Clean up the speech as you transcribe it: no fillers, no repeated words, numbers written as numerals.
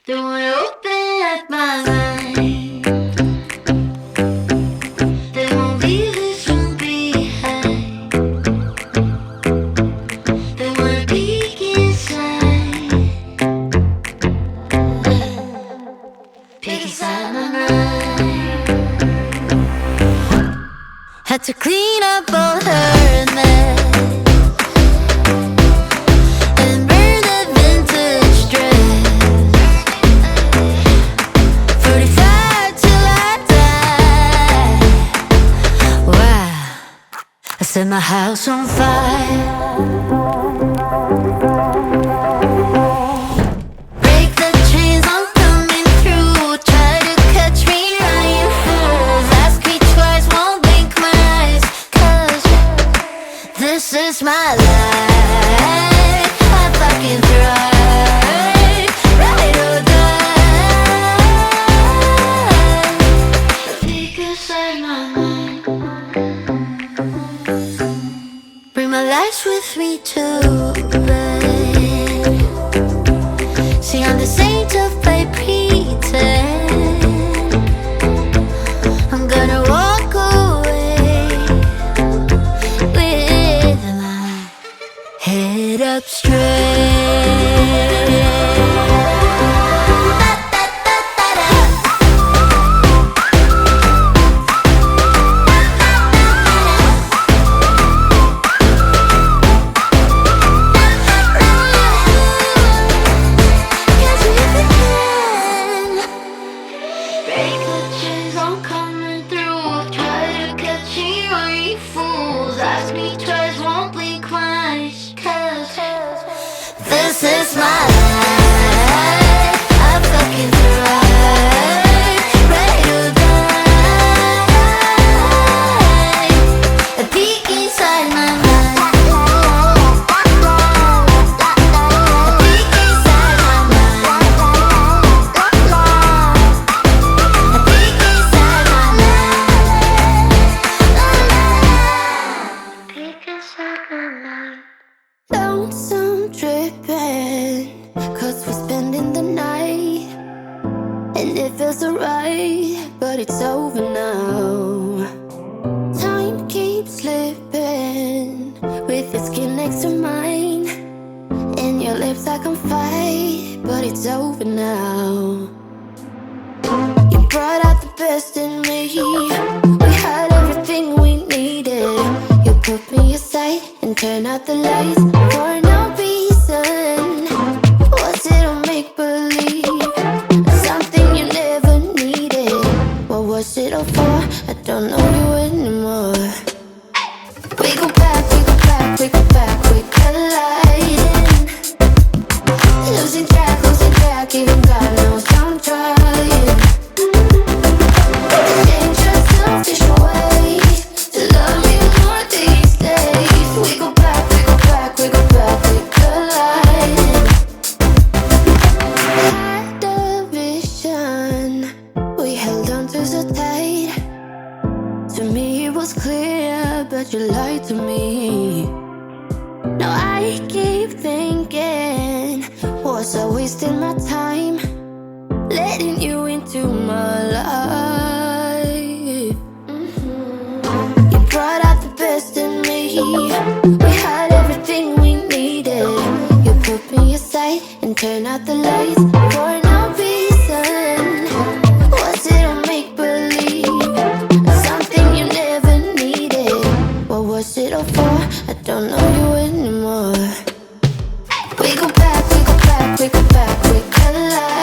Don't wanna open up my mind. They won't leave this room behind. They wanna peek inside. Peek inside my mind. Had to clean up all her mess. Set my house on fire. Break the chains, I'm coming through. Try to catch me, lying fools. Ask me twice, won't blink my eyes. 'Cause this is my life. I fucking thrive. Ride or die. Peek inside my mind. Bring my lights with me to bed. See, I'm the saint of by pretend. I'm gonna walk away with my head up straight. Ask me twice, won't blink my eyes. 'Cause this is my life. I fucking thrive. Ready to die. A peek inside my mind. A peek inside my mind. A peek inside my mind. Lonesome dripping, 'cause we're spending the night. And it feels alright, but it's over now. Time keeps slipping, with your skin next to mine. And your lips I can fight, but it's over now. You brought out the best in me. We had everything we needed. You put me aside and turn out the lights for no reason. Was it a make-believe? Something you never needed? What was it all for? I don't know you anymore. We go back, we go back, we go back, we colliding. Losing track, even God knows I'm trying. Change your selfish ways to love me more these days. We go back, we go back, we go back, we collide. Had a vision, we held on to so tight. To me it was clear, but you lied to me. Now I keep thinking, was I wasting my time letting you into my life? You brought out the best in me. We had everything we needed. You put me aside and turn out the lights for no reason. Was it a make-believe? Something you never needed. What was it all for? I don't know you anymore. We go back, we go back, we go back, we collide.